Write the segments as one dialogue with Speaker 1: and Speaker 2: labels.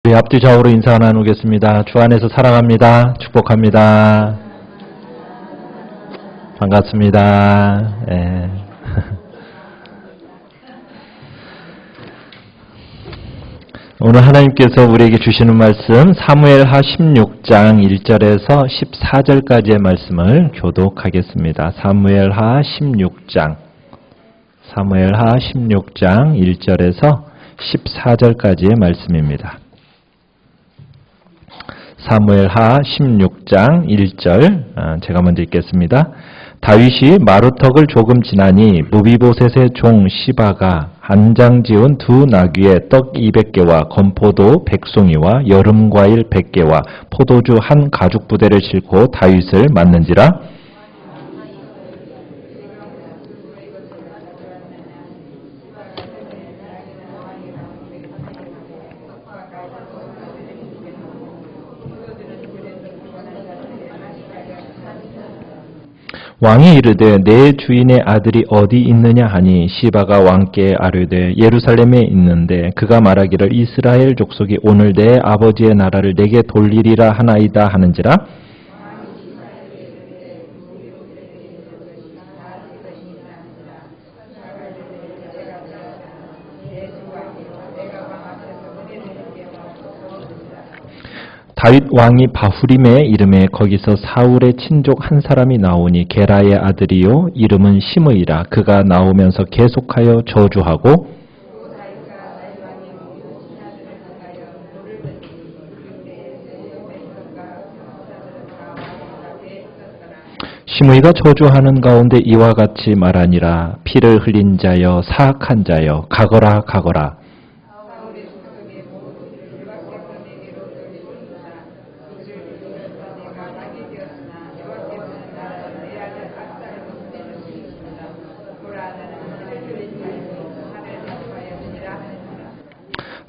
Speaker 1: 우리 앞뒤 좌우로 인사 나누겠습니다. 주 안에서 사랑합니다. 축복합니다. 반갑습니다. 예. 오늘 하나님께서 우리에게 주시는 말씀 사무엘하 16장 1절에서 14절까지의 말씀을 교독하겠습니다. 사무엘하 16장 1절에서 14절까지의 말씀입니다. 사무엘하 16장 1절 제가 먼저 읽겠습니다. 다윗이 마루턱을 조금 지나니 무비보셋의 종 시바가 한장 지은 두 나귀에 떡 200개와 건포도 100송이와 여름과일 100개와 포도주 한 가죽 부대를 싣고 다윗을 맞는지라. 왕이 이르되 내 주인의 아들이 어디 있느냐 하니 시바가 왕께 아뢰되 예루살렘에 있는데 그가 말하기를 이스라엘 족속이 오늘 내 아버지의 나라를 내게 돌리리라 하나이다 하는지라. 다윗 왕이 바후림에 이름에 거기서 사울의 친족 한 사람이 나오니 게라의 아들이요 이름은 시므이라. 그가 나오면서 계속하여 저주하고 시므이가 저주하는 가운데 이와 같이 말하니라. 피를 흘린 자여 사악한 자여 가거라 가거라.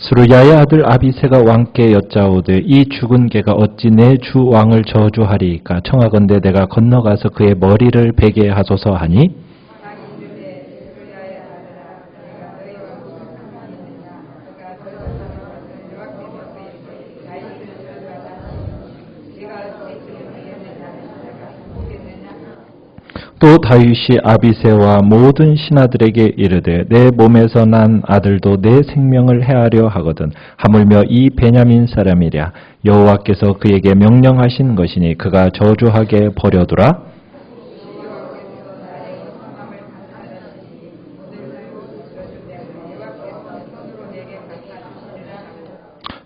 Speaker 1: 스루야의 아들 아비새가 왕께 여짜오되 이 죽은 개가 어찌 내 주 왕을 저주하리이까. 청하건대 내가 건너가서 그의 머리를 베게 하소서 하니 또 다윗이 아비새와 모든 신하들에게 이르되 내 몸에서 난 아들도 내 생명을 해하려 하거든. 하물며 이 베냐민 사람이랴. 여호와께서 그에게 명령하신 것이니 그가 저주하게 버려두라.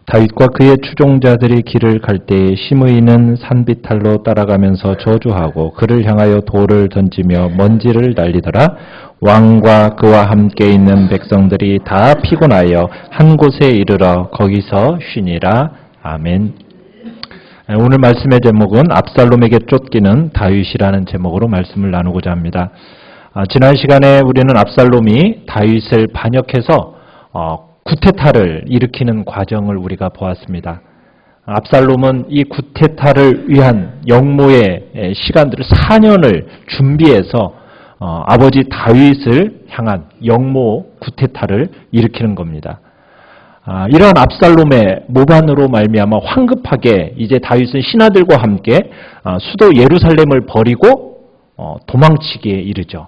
Speaker 1: 다윗과 그의 추종자들이 길을 갈 때에 시므이는 산비탈로 따라가면서 저주하고 그를 향하여 돌을 던지며 먼지를 날리더라. 왕과 그와 함께 있는 백성들이 다 피곤하여 한 곳에 이르러 거기서 쉬니라. 아멘. 오늘 말씀의 제목은 압살롬에게 쫓기는 다윗이라는 제목으로 말씀을 나누고자 합니다. 지난 시간에 우리는 압살롬이 다윗을 반역해서 구테타를 일으키는 과정을 우리가 보았습니다. 압살롬은 이 구테타를 위한 영모의 시간들을 4년을 준비해서 아버지 다윗을 향한 영모 구테타를 일으키는 겁니다. 이러한 압살롬의 모반으로 말미암아 황급하게 이제 다윗은 신하들과 함께 수도 예루살렘을 버리고 도망치기에 이르죠.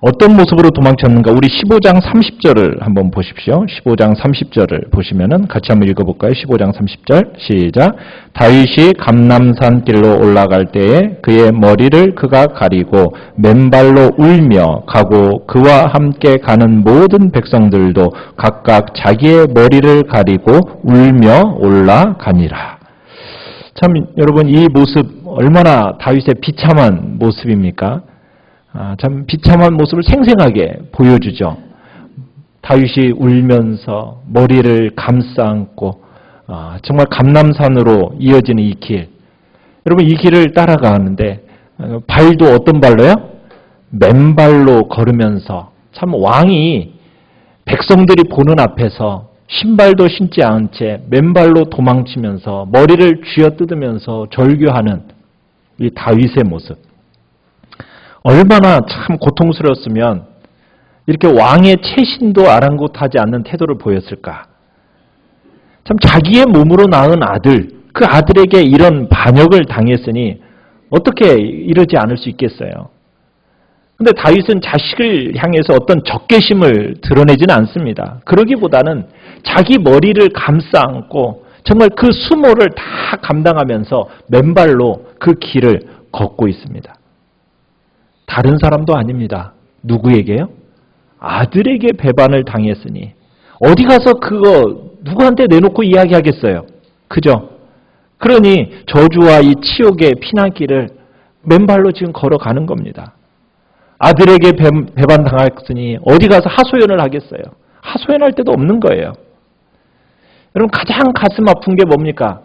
Speaker 1: 어떤 모습으로 도망쳤는가? 우리 15장 30절을 한번 보십시오. 15장 30절을 보시면은 같이 한번 읽어볼까요? 15장 30절 시작. 다윗이 감람산 길로 올라갈 때에 그의 머리를 그가 가리고 맨발로 울며 가고 그와 함께 가는 모든 백성들도 각각 자기의 머리를 가리고 울며 올라가니라. 참 여러분 이 모습 얼마나 다윗의 비참한 모습입니까? 참 비참한 모습을 생생하게 보여주죠. 다윗이 울면서 머리를 감싸 안고 정말 감람산으로 이어지는 이 길. 여러분 이 길을 따라가는데 발도 어떤 발로요? 맨발로 걸으면서 참 왕이 백성들이 보는 앞에서 신발도 신지 않은 채 맨발로 도망치면서 머리를 쥐어뜯으면서 절규하는 이 다윗의 모습. 얼마나 참 고통스러웠으면 이렇게 왕의 체신도 아랑곳하지 않는 태도를 보였을까. 참 자기의 몸으로 낳은 아들, 그 아들에게 이런 반역을 당했으니 어떻게 이러지 않을 수 있겠어요? 근데 다윗은 자식을 향해서 어떤 적개심을 드러내지는 않습니다. 그러기보다는 자기 머리를 감싸 안고 정말 그 수모를 다 감당하면서 맨발로 그 길을 걷고 있습니다. 다른 사람도 아닙니다. 누구에게요? 아들에게 배반을 당했으니 어디 가서 그거 누구한테 내놓고 이야기하겠어요? 그죠? 그러니 저주와 이 치욕의 피난길을 맨발로 지금 걸어가는 겁니다. 아들에게 배반당했으니 어디 가서 하소연을 하겠어요? 하소연할 데도 없는 거예요. 여러분 가장 가슴 아픈 게 뭡니까?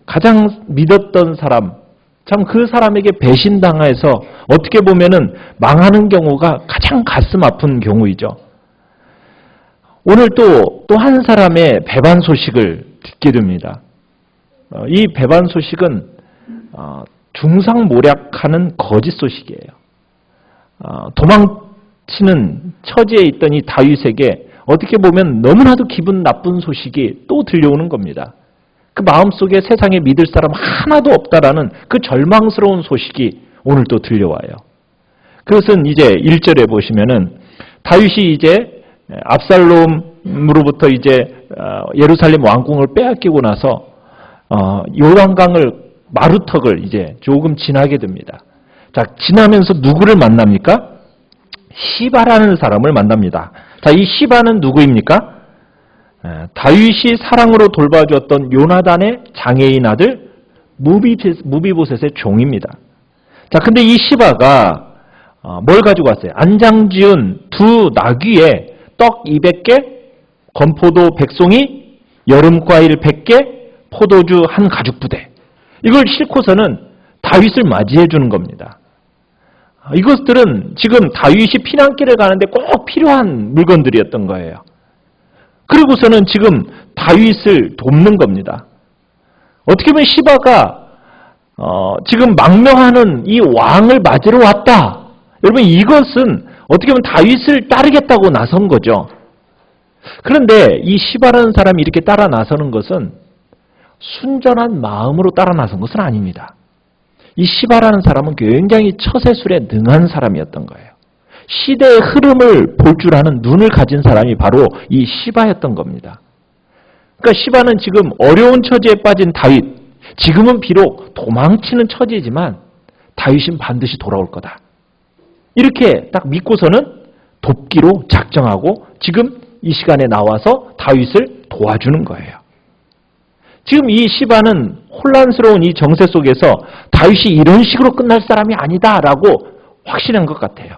Speaker 1: 가장 믿었던 사람, 참 그 사람에게 배신당해서 어떻게 보면은 망하는 경우가 가장 가슴 아픈 경우이죠. 오늘 또 한 사람의 배반 소식을 듣게 됩니다. 이 배반 소식은 중상모략하는 거짓 소식이에요. 도망치는 처지에 있던 이 다윗에게 어떻게 보면 너무나도 기분 나쁜 소식이 또 들려오는 겁니다. 그 마음속에 세상에 믿을 사람 하나도 없다라는 그 절망스러운 소식이 오늘 또 들려와요. 그것은 이제 1절에 보시면은 다윗이 이제 압살롬으로부터 이제 예루살렘 왕궁을 빼앗기고 나서 요단강을 마루턱을 이제 조금 지나게 됩니다. 자, 지나면서 누구를 만납니까? 시바라는 사람을 만납니다. 자, 이 시바는 누구입니까? 다윗이 사랑으로 돌봐주었던 요나단의 장애인 아들 무비보셋의 종입니다. 자, 근데 이 시바가 뭘 가지고 왔어요? 안장지은 두 나귀에 떡 200개, 건포도 100송이, 여름과일 100개, 포도주 한 가죽 부대. 이걸 싣고서는 다윗을 맞이해 주는 겁니다. 이것들은 지금 다윗이 피난길을 가는데 꼭 필요한 물건들이었던 거예요. 그리고서는 지금 다윗을 돕는 겁니다. 어떻게 보면 시바가 지금 망명하는 이 왕을 맞으러 왔다. 여러분 이것은 어떻게 보면 다윗을 따르겠다고 나선 거죠. 그런데 이 시바라는 사람이 이렇게 따라 나서는 것은 순전한 마음으로 따라 나선 것은 아닙니다. 이 시바라는 사람은 굉장히 처세술에 능한 사람이었던 거예요. 시대의 흐름을 볼 줄 아는 눈을 가진 사람이 바로 이 시바였던 겁니다. 그러니까 시바는 지금 어려운 처지에 빠진 다윗, 지금은 비록 도망치는 처지지만 다윗은 반드시 돌아올 거다. 이렇게 딱 믿고서는 돕기로 작정하고 지금 이 시간에 나와서 다윗을 도와주는 거예요. 지금 이 시바는 혼란스러운 이 정세 속에서 다윗이 이런 식으로 끝날 사람이 아니다라고 확신한 것 같아요.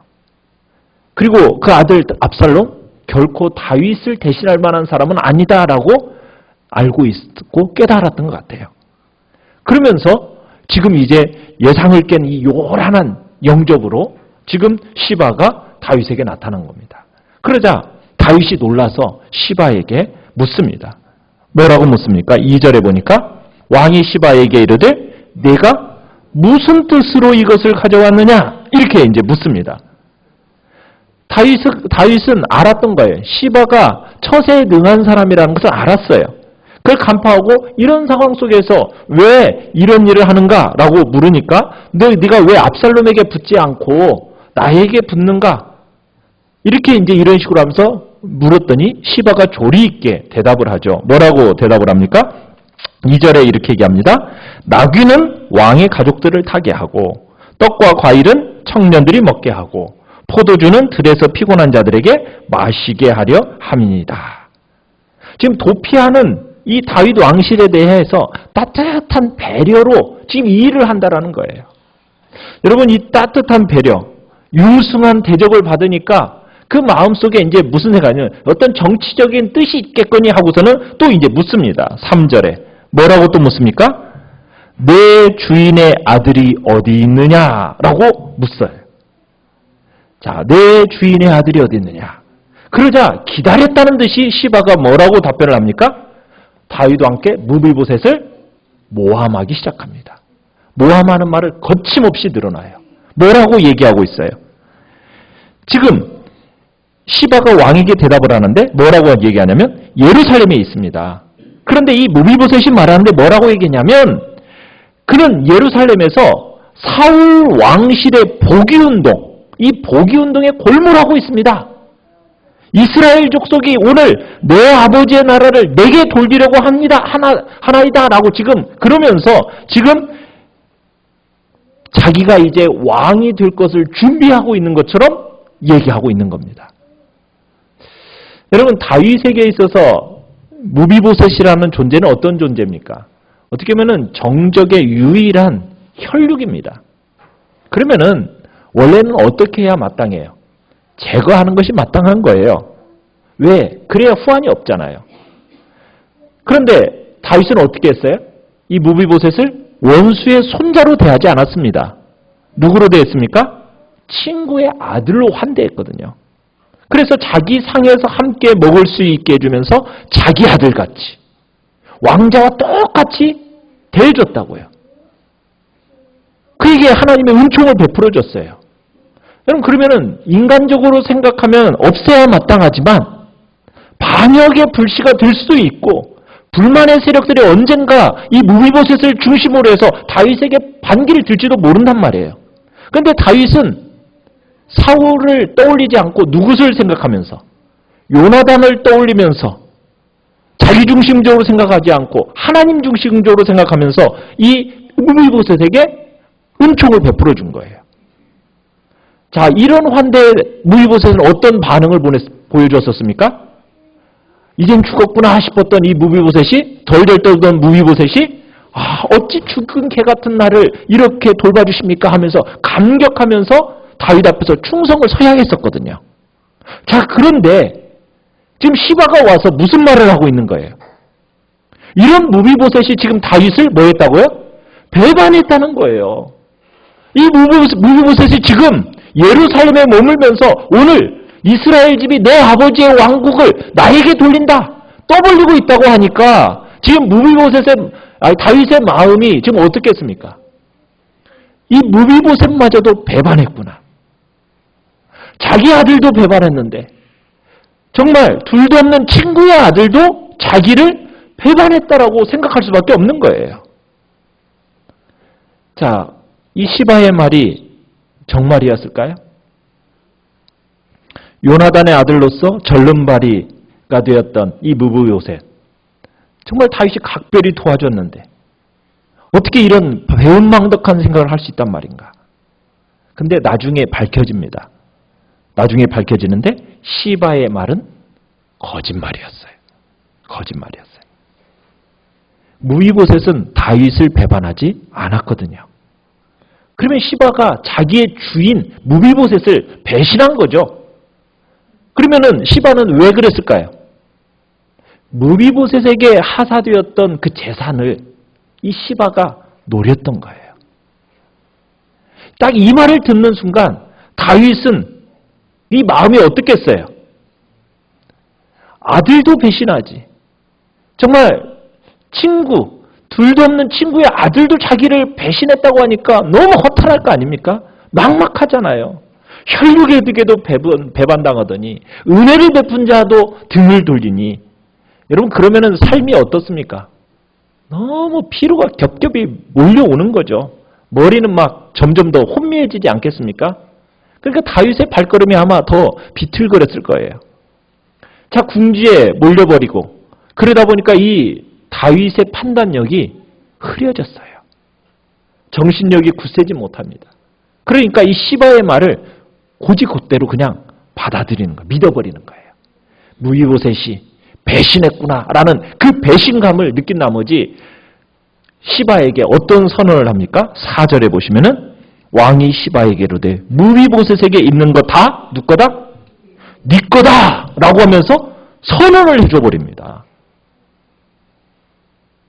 Speaker 1: 그리고 그 아들 압살롬 결코 다윗을 대신할 만한 사람은 아니다라고 알고 있고 깨달았던 것 같아요. 그러면서 지금 이제 예상을 깬 이 요란한 영접으로 지금 시바가 다윗에게 나타난 겁니다. 그러자 다윗이 놀라서 시바에게 묻습니다. 뭐라고 묻습니까? 2절에 보니까 왕이 시바에게 이르되 내가 무슨 뜻으로 이것을 가져왔느냐? 이렇게 이제 묻습니다. 다윗은 알았던 거예요. 시바가 처세에 능한 사람이라는 것을 알았어요. 그걸 간파하고 이런 상황 속에서 왜 이런 일을 하는가라고 물으니까 네가 왜 압살롬에게 붙지 않고 나에게 붙는가? 이렇게 이제 이런 식으로 하면서 물었더니 시바가 조리 있게 대답을 하죠. 뭐라고 대답을 합니까? 2절에 이렇게 얘기합니다. 나귀는 왕의 가족들을 타게 하고 떡과 과일은 청년들이 먹게 하고 포도주는 들에서 피곤한 자들에게 마시게 하려 함이니이다. 지금 도피하는 이 다윗 왕실에 대해서 따뜻한 배려로 지금 이 일을 한다라는 거예요. 여러분 이 따뜻한 배려, 융숭한 대접을 받으니까 그 마음속에 이제 무슨 생각이냐면 어떤 정치적인 뜻이 있겠거니 하고서는 또 이제 묻습니다. 3절에 뭐라고 또 묻습니까? 내 주인의 아들이 어디 있느냐라고 묻어요. 자, 내 주인의 아들이 어디 있느냐. 그러자 기다렸다는 듯이 시바가 뭐라고 답변을 합니까? 다윗과 함께 무비보셋을 모함하기 시작합니다. 모함하는 말을 거침없이 늘어나요. 뭐라고 얘기하고 있어요? 지금 시바가 왕에게 대답을 하는데 뭐라고 얘기하냐면 예루살렘에 있습니다. 그런데 이 무비보셋이 말하는데 뭐라고 얘기했냐면 그는 예루살렘에서 사울 왕실의 복위운동, 이 복위운동에 골몰하고 있습니다. 이스라엘 족속이 오늘 내 아버지의 나라를 내게 돌리려고 합니다. 하나이다 라고 지금 그러면서 지금 자기가 이제 왕이 될 것을 준비하고 있는 것처럼 얘기하고 있는 겁니다. 여러분, 다윗에게 있어서 무비보셋이라는 존재는 어떤 존재입니까? 어떻게 보면 정적의 유일한 혈육입니다. 그러면은 원래는 어떻게 해야 마땅해요? 제거하는 것이 마땅한 거예요. 왜? 그래야 후환이 없잖아요. 그런데 다윗은 어떻게 했어요? 이 무비보셋을 원수의 손자로 대하지 않았습니다. 누구로 대했습니까? 친구의 아들로 환대했거든요. 그래서 자기 상에서 함께 먹을 수 있게 해주면서 자기 아들같이 왕자와 똑같이 대해줬다고요. 그에게 하나님의 은총을 베풀어줬어요. 여러분, 그러면은 인간적으로 생각하면 없애야 마땅하지만 반역의 불씨가 될 수도 있고 불만의 세력들이 언젠가 이 무비보셋을 중심으로 해서 다윗에게 반기를 들지도 모른단 말이에요. 그런데 다윗은 사울을 떠올리지 않고 누구를 생각하면서 요나단을 떠올리면서 자기 중심적으로 생각하지 않고 하나님 중심적으로 생각하면서 이 무비보셋에게 은총을 베풀어 준 거예요. 자, 이런 환대에 무비보셋은 어떤 반응을 보여줬었습니까? 이젠 죽었구나 싶었던 이 무비보셋이 덜덜 떨던 무비보셋이 어찌 죽은 개 같은 나를 이렇게 돌봐주십니까 하면서 감격하면서 다윗 앞에서 충성을 서양했었거든요. 자, 그런데 지금 시바가 와서 무슨 말을 하고 있는 거예요? 이런 무비보셋이 지금 다윗을 뭐 했다고요? 배반했다는 거예요. 이 무비보셋이 지금 예루살렘에 머물면서 오늘 이스라엘 집이 내 아버지의 왕국을 나에게 돌린다 떠벌리고 있다고 하니까 지금 다윗의 마음이 지금 어떻겠습니까? 이 무비보셋마저도 배반했구나. 자기 아들도 배반했는데 정말 둘도 없는 친구의 아들도 자기를 배반했다라고 생각할 수밖에 없는 거예요. 자, 이 시바의 말이 정말이었을까요? 요나단의 아들로서 절름발이가 되었던 이 무비보셋, 정말 다윗이 각별히 도와줬는데 어떻게 이런 배은망덕한 생각을 할 수 있단 말인가? 근데 나중에 밝혀집니다. 나중에 밝혀지는데 시바의 말은 거짓말이었어요. 거짓말이었어요. 무비보셋은 다윗을 배반하지 않았거든요. 그러면 시바가 자기의 주인 무비보셋을 배신한 거죠. 그러면은 시바는 왜 그랬을까요? 무비보셋에게 하사되었던 그 재산을 이 시바가 노렸던 거예요. 딱 이 말을 듣는 순간 다윗은 이 마음이 어떻겠어요? 아들도 배신하지. 정말 친구, 둘도 없는 친구의 아들도 자기를 배신했다고 하니까 너무 허탈할 거 아닙니까? 막막하잖아요. 혈육에게도 배반당하더니 은혜를 베푼 자도 등을 돌리니 여러분, 그러면은 삶이 어떻습니까? 너무 피로가 겹겹이 몰려오는 거죠. 머리는 막 점점 더 혼미해지지 않겠습니까? 그러니까 다윗의 발걸음이 아마 더 비틀거렸을 거예요. 자, 궁지에 몰려버리고 그러다 보니까 이 다윗의 판단력이 흐려졌어요. 정신력이 굳세지 못합니다. 그러니까 이 시바의 말을 고지곧대로 그냥 받아들이는 거예요. 믿어버리는 거예요. 무비보셋이 배신했구나라는 그 배신감을 느낀 나머지 시바에게 어떤 선언을 합니까? 4절에 보시면은 왕이 시바에게 이르되 무비보셋에게 있는 거 다 누구 거다? 네 거다! 라고 하면서 선언을 해줘버립니다.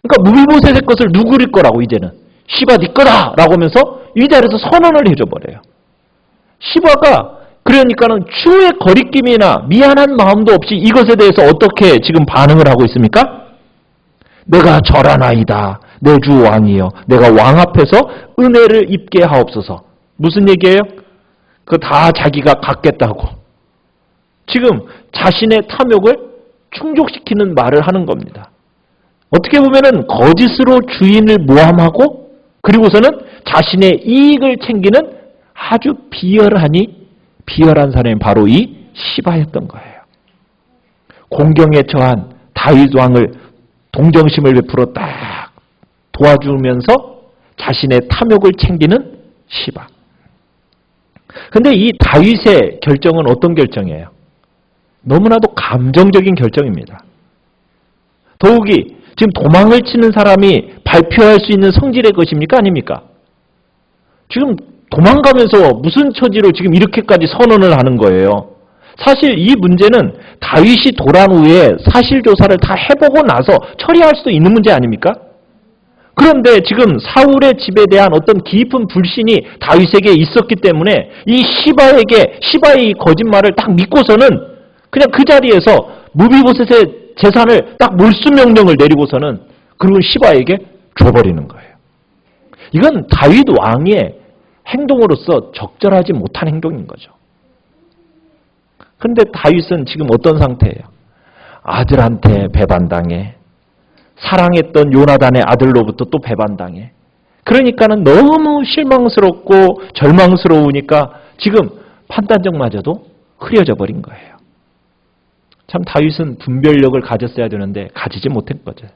Speaker 1: 그러니까 무비보셋의 것을 누구릴 거라고 이제는 시바 네 거다! 라고 하면서 이 자리에서 선언을 해줘버려요. 시바가 그러니까는 추후의 거리낌이나 미안한 마음도 없이 이것에 대해서 어떻게 지금 반응을 하고 있습니까? 내가 절하나이다. 내 주 왕이여. 내가 왕 앞에서 은혜를 입게 하옵소서. 무슨 얘기예요? 그거 다 자기가 갖겠다고. 지금 자신의 탐욕을 충족시키는 말을 하는 겁니다. 어떻게 보면은 거짓으로 주인을 모함하고 그리고서는 자신의 이익을 챙기는 아주 비열한 사람이 바로 이 시바였던 거예요. 공경에 처한 다윗 왕을 동정심을 베풀어 딱 도와주면서 자신의 탐욕을 챙기는 시바. 근데 이 다윗의 결정은 어떤 결정이에요? 너무나도 감정적인 결정입니다. 더욱이 지금 도망을 치는 사람이 발표할 수 있는 성질의 것입니까? 아닙니까? 지금 도망가면서 무슨 처지로 지금 이렇게까지 선언을 하는 거예요. 사실 이 문제는 다윗이 돌아온 후에 사실조사를 다 해보고 나서 처리할 수도 있는 문제 아닙니까? 그런데 지금 사울의 집에 대한 어떤 깊은 불신이 다윗에게 있었기 때문에 이 시바의 이 거짓말을 딱 믿고서는 그냥 그 자리에서 무비보셋의 재산을 딱 몰수 명령을 내리고서는 그리고 시바에게 줘버리는 거예요. 이건 다윗 왕의 행동으로서 적절하지 못한 행동인 거죠. 그런데 다윗은 지금 어떤 상태예요? 아들한테 배반당해. 사랑했던 요나단의 아들로부터 또 배반당해. 그러니까는 너무 실망스럽고 절망스러우니까 지금 판단력마저도 흐려져 버린 거예요. 참 다윗은 분별력을 가졌어야 되는데 가지지 못한 거죠.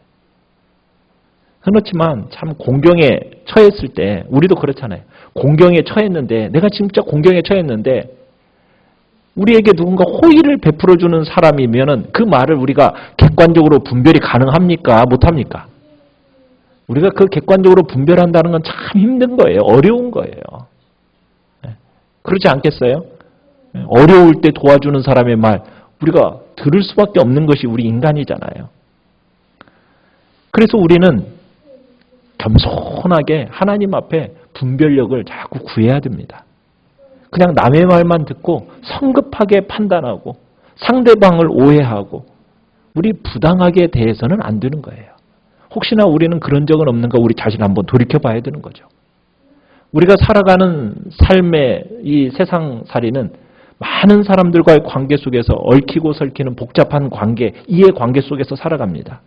Speaker 1: 그렇지만 참 공경에 처했을 때 우리도 그렇잖아요. 공경에 처했는데 내가 진짜 공경에 처했는데 우리에게 누군가 호의를 베풀어주는 사람이면은 그 말을 우리가 객관적으로 분별이 가능합니까? 못합니까? 우리가 그 객관적으로 분별한다는 건 참 힘든 거예요. 어려운 거예요. 그렇지 않겠어요? 어려울 때 도와주는 사람의 말 우리가 들을 수밖에 없는 것이 우리 인간이잖아요. 그래서 우리는 겸손하게 하나님 앞에 분별력을 자꾸 구해야 됩니다. 그냥 남의 말만 듣고 성급하게 판단하고 상대방을 오해하고 우리 부당하게 대해서는 안 되는 거예요. 혹시나 우리는 그런 적은 없는가 우리 자신 한번 돌이켜봐야 되는 거죠. 우리가 살아가는 삶의 이 세상살이는 많은 사람들과의 관계 속에서 얽히고 설키는 복잡한 관계, 이해관계 속에서 살아갑니다.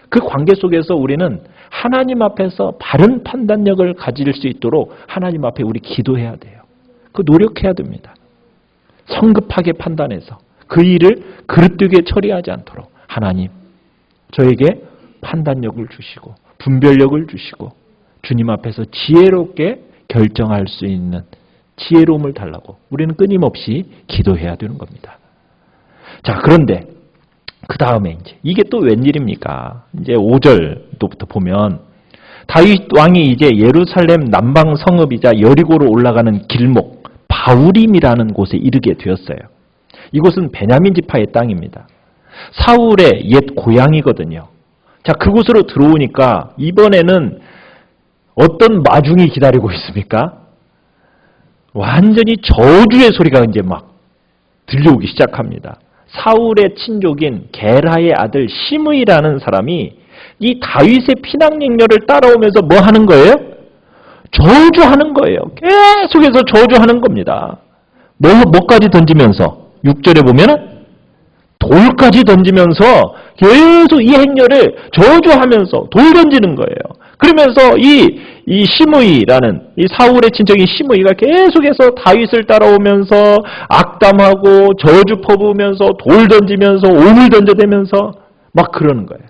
Speaker 1: 그 관계 속에서 우리는 하나님 앞에서 바른 판단력을 가질 수 있도록 하나님 앞에 우리 기도해야 돼요. 그 노력해야 됩니다. 성급하게 판단해서 그 일을 그릇되게 처리하지 않도록 하나님 저에게 판단력을 주시고 분별력을 주시고 주님 앞에서 지혜롭게 결정할 수 있는 지혜로움을 달라고 우리는 끊임없이 기도해야 되는 겁니다. 자, 그런데 그 다음에 이게 또 웬일입니까? 이제 5절부터 보면 다윗 왕이 이제 예루살렘 남방 성읍이자 여리고로 올라가는 길목 바우림이라는 곳에 이르게 되었어요. 이곳은 베냐민 지파의 땅입니다. 사울의 옛 고향이거든요. 자, 그곳으로 들어오니까 이번에는 어떤 마중이 기다리고 있습니까? 완전히 저주의 소리가 이제 막 들려오기 시작합니다. 사울의 친족인 게라의 아들 시므이라는 사람이 이 다윗의 피난행렬을 따라오면서 뭐 하는 거예요? 저주하는 거예요. 계속해서 저주하는 겁니다. 뭐까지 던지면서 6절에 보면은 돌까지 던지면서 계속 이 행렬을 저주하면서 돌 던지는 거예요. 그러면서 이 시므이라는 이 사울의 친척인 시므이가 계속해서 다윗을 따라오면서 악담하고 저주 퍼부으면서 돌 던지면서 오물 던져대면서 막 그러는 거예요.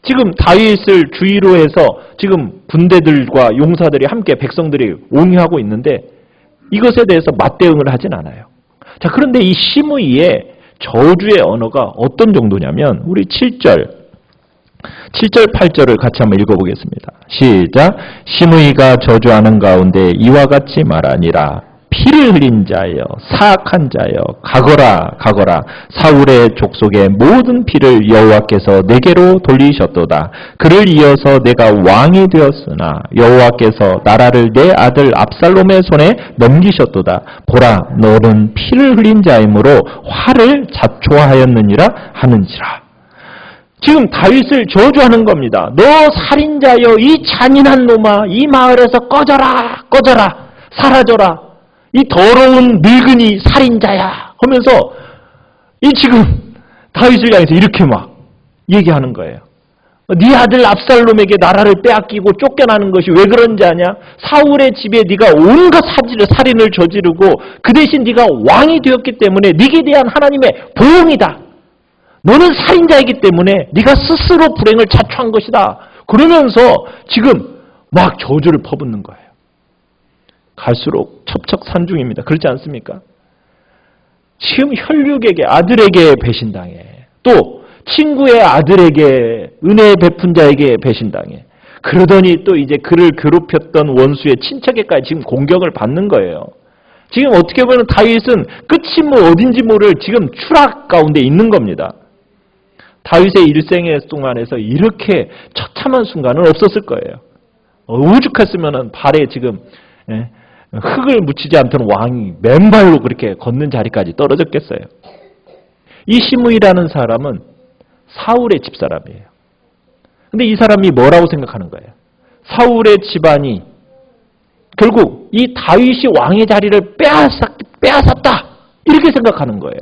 Speaker 1: 지금 다윗을 주위로 해서 지금 군대들과 용사들이 함께 백성들이 옹호하고 있는데 이것에 대해서 맞대응을 하진 않아요. 자, 그런데 이 시므이의 저주의 언어가 어떤 정도냐면 우리 7절, 8절을 같이 한번 읽어보겠습니다. 시작. 시므이가 저주하는 가운데 이와 같이 말하니라. 피를 흘린 자여 사악한 자여 가거라 사울의 족속의 모든 피를 여호와께서 내게로 돌리셨도다. 그를 이어서 내가 왕이 되었으나 여호와께서 나라를 내 아들 압살롬의 손에 넘기셨도다. 보라 너는 피를 흘린 자이므로 화를 자초하였느니라 하는지라. 지금 다윗을 저주하는 겁니다. 너 살인자여 이 잔인한 놈아 이 마을에서 꺼져라 사라져라. 이 더러운 늙은이 살인자야 하면서 이 지금 다윗을 향해서 이렇게 막 얘기하는 거예요. 네 아들 압살롬에게 나라를 빼앗기고 쫓겨나는 것이 왜 그런지 아냐? 사울의 집에 네가 온갖 살인을 저지르고 그 대신 네가 왕이 되었기 때문에 네게 대한 하나님의 보응이다. 너는 살인자이기 때문에 네가 스스로 불행을 자초한 것이다. 그러면서 지금 막 저주를 퍼붓는 거예요. 갈수록 첩첩산중입니다. 그렇지 않습니까? 지금 혈육에게 아들에게 배신당해. 또 친구의 아들에게 은혜 베푼 자에게 배신당해. 그러더니 또 이제 그를 괴롭혔던 원수의 친척에까지 지금 공격을 받는 거예요. 지금 어떻게 보면 다윗은 끝이 뭐 어딘지 모를 지금 추락 가운데 있는 겁니다. 다윗의 일생 동안에서 이렇게 처참한 순간은 없었을 거예요. 오죽했으면 발에 지금 흙을 묻히지 않던 왕이 맨발로 그렇게 걷는 자리까지 떨어졌겠어요. 이 시므이라는 사람은 사울의 집사람이에요. 근데 이 사람이 뭐라고 생각하는 거예요? 사울의 집안이 결국 이 다윗이 왕의 자리를 빼앗았다. 이렇게 생각하는 거예요.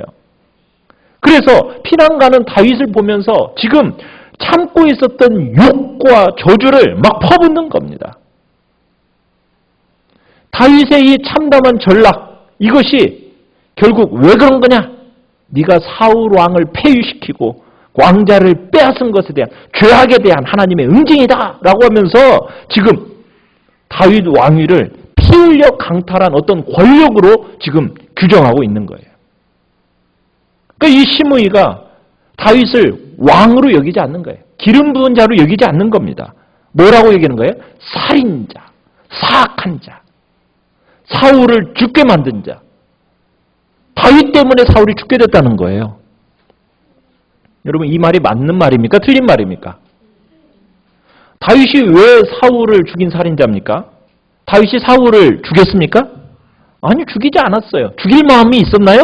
Speaker 1: 그래서 피난 가는 다윗을 보면서 지금 참고 있었던 욕과 저주를 막 퍼붓는 겁니다. 다윗의 이 참담한 전락, 이것이 결국 왜 그런 거냐? 네가 사울 왕을 폐위시키고 왕자를 빼앗은 것에 대한 죄악에 대한 하나님의 응징이다 라고 하면서 지금 다윗 왕위를 피 흘려 강탈한 어떤 권력으로 지금 규정하고 있는 거예요. 그러니까 이 시므이가 다윗을 왕으로 여기지 않는 거예요. 기름 부은 자로 여기지 않는 겁니다. 뭐라고 얘기하는 거예요? 살인자, 사악한 자, 사울을 죽게 만든 자. 다윗 때문에 사울이 죽게 됐다는 거예요. 여러분 이 말이 맞는 말입니까? 틀린 말입니까? 다윗이 왜 사울을 죽인 살인자입니까? 다윗이 사울을 죽였습니까? 아니, 죽이지 않았어요. 죽일 마음이 있었나요?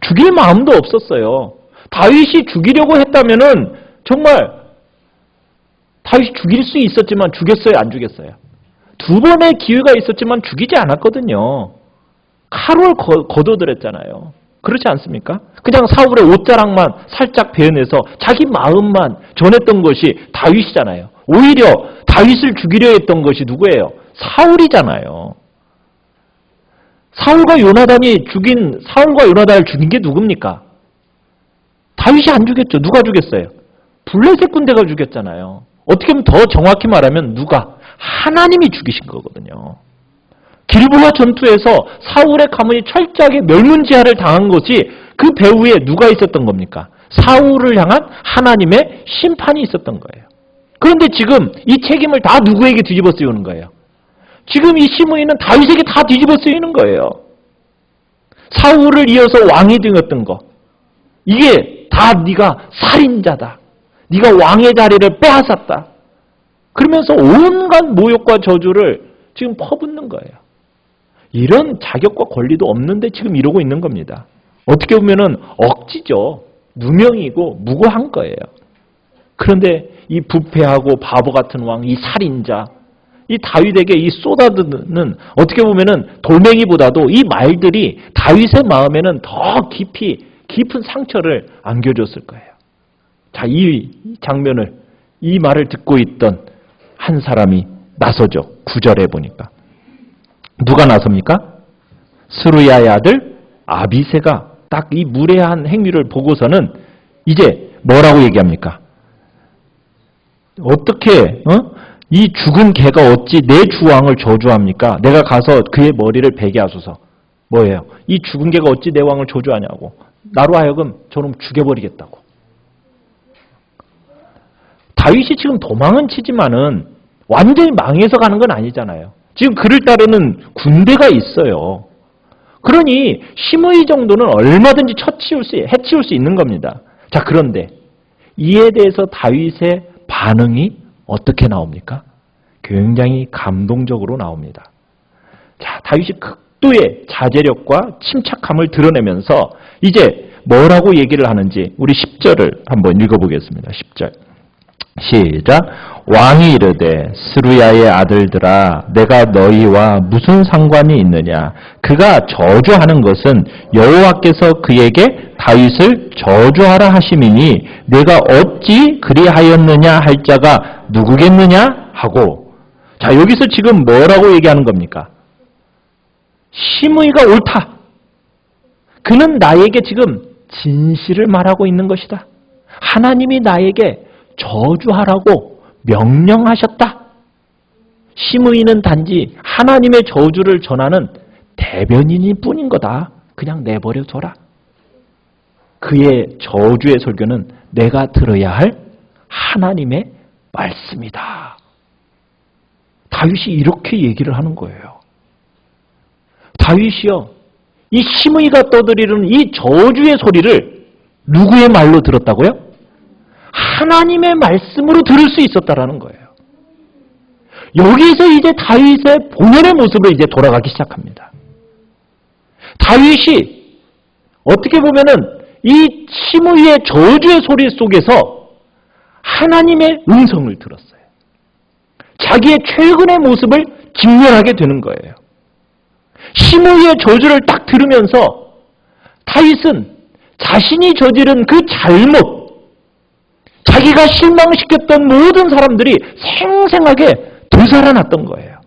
Speaker 1: 죽일 마음도 없었어요. 다윗이 죽이려고 했다면은 정말 다윗이 죽일 수 있었지만 죽였어요? 안 죽였어요? 두 번의 기회가 있었지만 죽이지 않았거든요. 칼을 거둬들였잖아요. 그렇지 않습니까? 그냥 사울의 옷자락만 살짝 베어내서 자기 마음만 전했던 것이 다윗이잖아요. 오히려 다윗을 죽이려 했던 것이 누구예요? 사울이잖아요. 사울과 요나단을 죽인 게 누굽니까? 다윗이 안 죽였죠. 누가 죽였어요? 블레셋 군대가 죽였잖아요. 어떻게 보면 더 정확히 말하면 누가? 하나님이 죽이신 거거든요. 길보아 전투에서 사울의 가문이 철저하게 멸문지하를 당한 것이 그 배후에 누가 있었던 겁니까? 사울을 향한 하나님의 심판이 있었던 거예요. 그런데 지금 이 책임을 다 누구에게 뒤집어 씌우는 거예요? 지금 이 시므이는 다윗에게 다 뒤집어 쓰이는 거예요. 사울을 이어서 왕이 되었던 거. 이게 다 네가 살인자다. 네가 왕의 자리를 빼앗았다. 그러면서 온갖 모욕과 저주를 지금 퍼붓는 거예요. 이런 자격과 권리도 없는데 지금 이러고 있는 겁니다. 어떻게 보면은 억지죠. 누명이고 무고한 거예요. 그런데 이 부패하고 바보 같은 왕, 이 살인자, 이 다윗에게 이 쏟아드는 어떻게 보면은 돌멩이보다도 이 말들이 다윗의 마음에는 더 깊은 상처를 안겨줬을 거예요. 자, 이 장면을, 이 말을 듣고 있던 한 사람이 나서죠. 9절에 보니까. 누가 나섭니까? 스루야의 아들 아비새가 딱 이 무례한 행위를 보고서는 이제 뭐라고 얘기합니까? 어떻게 이 죽은 개가 어찌 내 주왕을 저주합니까? 내가 가서 그의 머리를 베게 하소서. 뭐예요? 이 죽은 개가 어찌 내 왕을 저주하냐고. 나로 하여금 저놈 죽여버리겠다고. 다윗이 지금 도망은 치지만은 완전히 망해서 가는 건 아니잖아요. 지금 그를 따르는 군대가 있어요. 그러니 시므이 정도는 얼마든지 해치울 수 있는 겁니다. 자, 그런데 이에 대해서 다윗의 반응이 어떻게 나옵니까? 굉장히 감동적으로 나옵니다. 자, 다윗이 극도의 자제력과 침착함을 드러내면서 이제 뭐라고 얘기를 하는지 우리 10절을 한번 읽어보겠습니다. 10절. 시작. 왕이 이르되 스루야의 아들들아 내가 너희와 무슨 상관이 있느냐. 그가 저주하는 것은 여호와께서 그에게 다윗을 저주하라 하심이니 내가 어찌 그리하였느냐 할 자가 누구겠느냐 하고. 자, 여기서 지금 뭐라고 얘기하는 겁니까? 시므이가 옳다. 그는 나에게 지금 진실을 말하고 있는 것이다. 하나님이 나에게 저주하라고 명령하셨다. 시므이는 단지 하나님의 저주를 전하는 대변인일 뿐인 거다. 그냥 내버려 둬라. 그의 저주의 설교는 내가 들어야 할 하나님의 말씀이다. 다윗이 이렇게 얘기를 하는 거예요. 다윗이요, 이 시므이가 떠들이는 이 저주의 소리를 누구의 말로 들었다고요? 하나님의 말씀으로 들을 수 있었다라는 거예요. 여기서 이제 다윗의 본연의 모습으로 이제 돌아가기 시작합니다. 다윗이 어떻게 보면은 이 시므이의 저주의 소리 속에서 하나님의 음성을 들었어요. 자기의 최근의 모습을 직면하게 되는 거예요. 시므이의 저주를 딱 들으면서 다윗은 자신이 저지른 그 잘못, 자기가 실망시켰던 모든 사람들이 생생하게 되살아났던 거예요.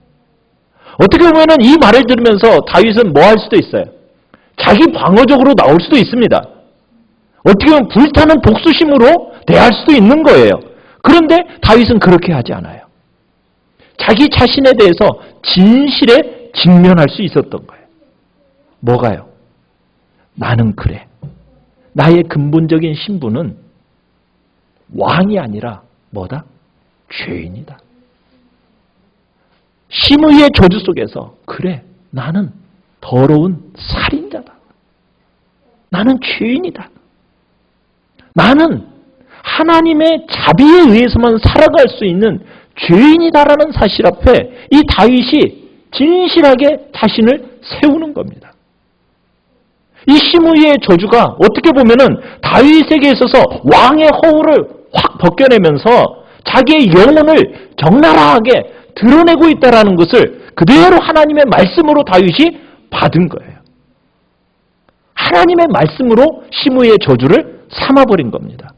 Speaker 1: 어떻게 보면 이 말을 들으면서 다윗은 뭐 할 수도 있어요? 자기 방어적으로 나올 수도 있습니다. 어떻게 보면 불타는 복수심으로 대할 수도 있는 거예요. 그런데 다윗은 그렇게 하지 않아요. 자기 자신에 대해서 진실에 직면할 수 있었던 거예요. 뭐가요? 나는 그래. 나의 근본적인 신분은 왕이 아니라 뭐다? 죄인이다. 시므이의 저주 속에서 그래, 나는 더러운 살인자다. 나는 죄인이다. 나는 하나님의 자비에 의해서만 살아갈 수 있는 죄인이다라는 사실 앞에 이 다윗이 진실하게 자신을 세우는 겁니다. 이 시므이의 저주가 어떻게 보면은 다윗에게 있어서 왕의 허울을 확 벗겨내면서 자기의 영혼을 적나라하게 드러내고 있다는 것을 그대로 하나님의 말씀으로 다윗이 받은 거예요. 하나님의 말씀으로 시므이의 저주를 삼아버린 겁니다.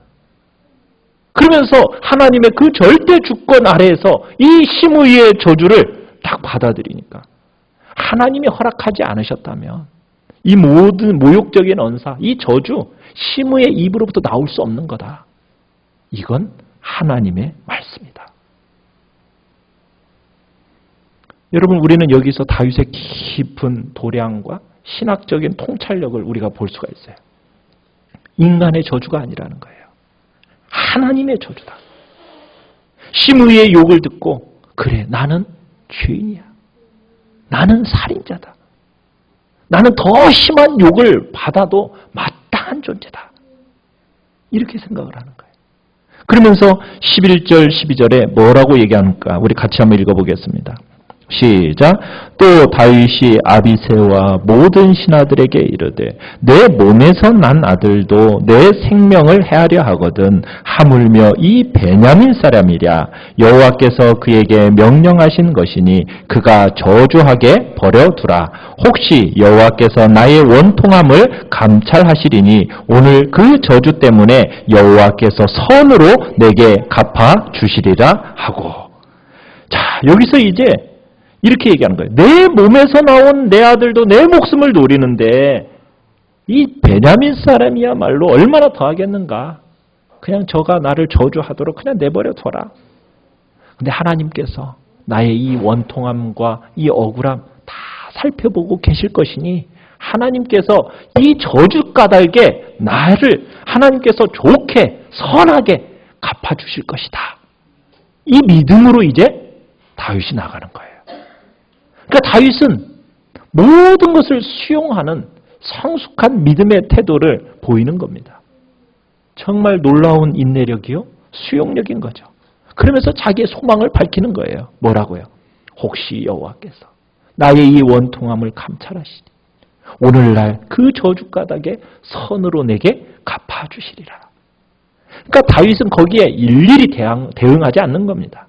Speaker 1: 그러면서 하나님의 그 절대 주권 아래에서 이 시므이의 저주를 딱 받아들이니까 하나님이 허락하지 않으셨다면 이 모든 모욕적인 언사, 이 저주 시므이의 입으로부터 나올 수 없는 거다. 이건 하나님의 말씀이다. 여러분, 우리는 여기서 다윗의 깊은 도량과 신학적인 통찰력을 우리가 볼 수가 있어요. 인간의 저주가 아니라는 거예요. 하나님의 저주다. 시므이의 욕을 듣고 그래, 나는 죄인이야. 나는 살인자다. 나는 더 심한 욕을 받아도 마땅한 존재다. 이렇게 생각을 하는 거예요. 그러면서 11절, 12절에 뭐라고 얘기하는가? 우리 같이 한번 읽어보겠습니다. 시작. 또 다윗이 아비새와 모든 신하들에게 이르되 내 몸에서 난 아들도 내 생명을 해하려 하거든 하물며 이 베냐민 사람이랴. 여호와께서 그에게 명령하신 것이니 그가 저주하게 버려두라. 혹시 여호와께서 나의 원통함을 감찰하시리니 오늘 그 저주 때문에 여호와께서 선으로 내게 갚아 주시리라 하고. 자, 여기서 이제 이렇게 얘기하는 거예요. 내 몸에서 나온 내 아들도 내 목숨을 노리는데 이 베냐민 사람이야말로 얼마나 더 하겠는가. 그냥 저가 나를 저주하도록 그냥 내버려 둬라. 근데 하나님께서 나의 이 원통함과 이 억울함 다 살펴보고 계실 것이니 하나님께서 이 저주 까닭에 나를 하나님께서 좋게 선하게 갚아주실 것이다. 이 믿음으로 이제 다윗이 나가는 거예요. 그러니까 다윗은 모든 것을 수용하는 성숙한 믿음의 태도를 보이는 겁니다. 정말 놀라운 인내력이요, 수용력인 거죠. 그러면서 자기의 소망을 밝히는 거예요. 뭐라고요? 혹시 여호와께서 나의 이 원통함을 감찰하시니 오늘날 그 저주 까닭에 선으로 내게 갚아주시리라. 그러니까 다윗은 거기에 일일이 대응하지 않는 겁니다.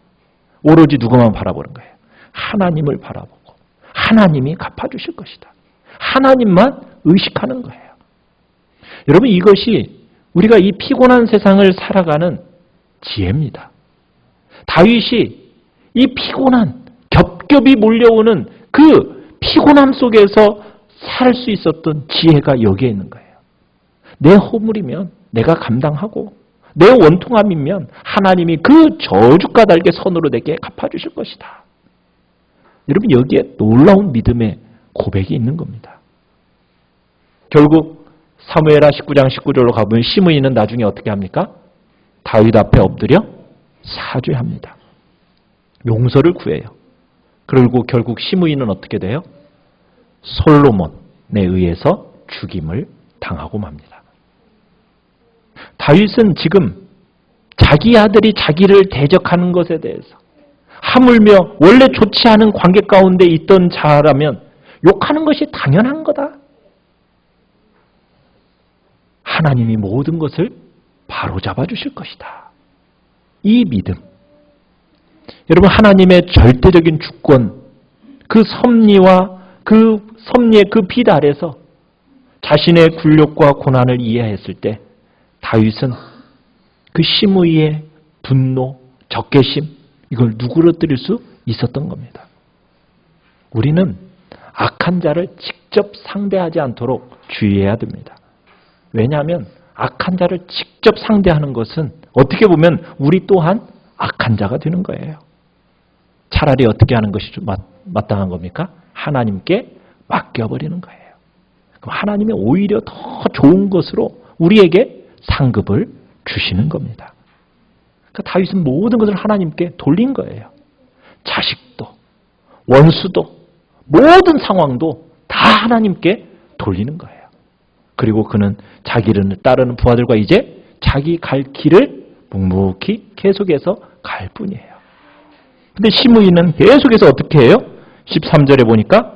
Speaker 1: 오로지 누구만 바라보는 거예요. 하나님을 바라보고 하나님이 갚아주실 것이다. 하나님만 의식하는 거예요. 여러분, 이것이 우리가 이 피곤한 세상을 살아가는 지혜입니다. 다윗이 이 피곤한 겹겹이 몰려오는 그 피곤함 속에서 살 수 있었던 지혜가 여기에 있는 거예요. 내 허물이면 내가 감당하고 내 원통함이면 하나님이 그 저주가 달게 선으로 내게 갚아주실 것이다. 여러분, 여기에 놀라운 믿음의 고백이 있는 겁니다. 결국 사무엘하 19장 19절로 가보면 시므이는 나중에 어떻게 합니까? 다윗 앞에 엎드려 사죄합니다. 용서를 구해요. 그리고 결국 시므이는 어떻게 돼요? 솔로몬에 의해서 죽임을 당하고 맙니다. 다윗은 지금 자기 아들이 자기를 대적하는 것에 대해서 하물며 원래 좋지 않은 관계 가운데 있던 자라면 욕하는 것이 당연한 거다. 하나님이 모든 것을 바로잡아 주실 것이다. 이 믿음. 여러분, 하나님의 절대적인 주권, 그 섭리와 그 섭리의 그 빛 아래서 자신의 굴욕과 고난을 이해했을 때 다윗은 그 시므이의 분노, 적개심, 이걸 누그러뜨릴 수 있었던 겁니다. 우리는 악한 자를 직접 상대하지 않도록 주의해야 됩니다. 왜냐하면 악한 자를 직접 상대하는 것은 어떻게 보면 우리 또한 악한 자가 되는 거예요. 차라리 어떻게 하는 것이 마땅한 겁니까? 하나님께 맡겨버리는 거예요. 그럼 하나님이 오히려 더 좋은 것으로 우리에게 상급을 주시는 겁니다. 그러니까 다윗은 모든 것을 하나님께 돌린 거예요. 자식도, 원수도, 모든 상황도 다 하나님께 돌리는 거예요. 그리고 그는 자기를 따르는 부하들과 이제 자기 갈 길을 묵묵히 계속해서 갈 뿐이에요. 근데 시므이는 계속해서 어떻게 해요? 13절에 보니까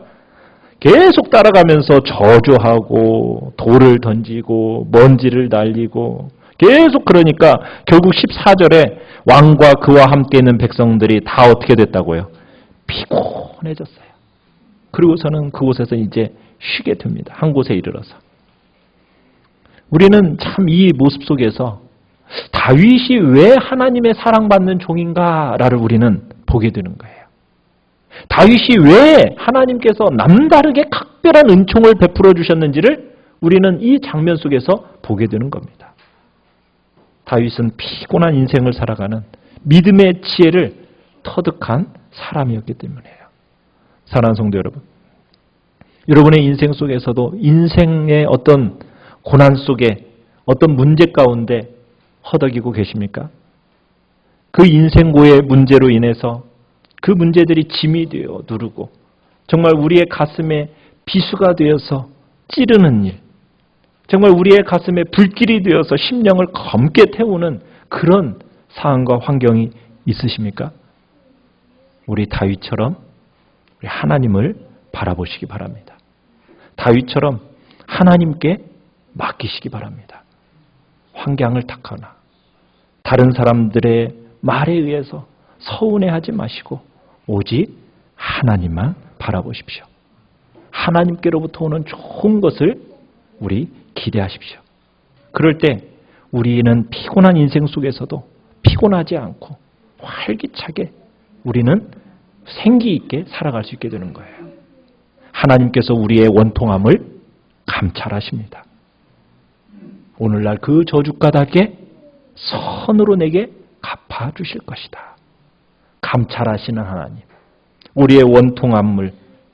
Speaker 1: 계속 따라가면서 저주하고 돌을 던지고 먼지를 날리고 계속 그러니까 결국 14절에 왕과 그와 함께 있는 백성들이 다 어떻게 됐다고요? 피곤해졌어요. 그리고서는 그곳에서 이제 쉬게 됩니다. 한 곳에 이르러서. 우리는 참 이 모습 속에서 다윗이 왜 하나님의 사랑받는 종인가를 우리는 보게 되는 거예요. 다윗이 왜 하나님께서 남다르게 각별한 은총을 베풀어 주셨는지를 우리는 이 장면 속에서 보게 되는 겁니다. 다윗은 피곤한 인생을 살아가는 믿음의 지혜를 터득한 사람이었기 때문이에요. 사랑하는 성도 여러분, 여러분의 인생 속에서도 인생의 어떤 고난 속에 어떤 문제 가운데 허덕이고 계십니까? 그 인생고의 문제로 인해서 그 문제들이 짐이 되어 누르고 정말 우리의 가슴에 비수가 되어서 찌르는 일, 정말 우리의 가슴에 불길이 되어서 심령을 검게 태우는 그런 상황과 환경이 있으십니까? 우리 다윗처럼 우리 하나님을 바라보시기 바랍니다. 다윗처럼 하나님께 맡기시기 바랍니다. 환경을 탓하나 다른 사람들의 말에 의해서 서운해하지 마시고 오직 하나님만 바라보십시오. 하나님께로부터 오는 좋은 것을 우리 기대하십시오. 그럴 때 우리는 피곤한 인생 속에서도 피곤하지 않고 활기차게 우리는 생기 있게 살아갈 수 있게 되는 거예요. 하나님께서 우리의 원통함을 감찰하십니다. 오늘날 그 저주가닥에 선으로 내게 갚아주실 것이다. 감찰하시는 하나님, 우리의 원통함을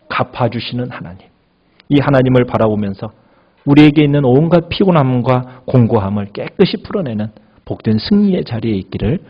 Speaker 1: 갚아주시는 하나님, 이 하나님을 바라보면서 우리에게 있는 온갖 피곤함과 공고함을 깨끗이 풀어내는 복된 승리의 자리에 있기를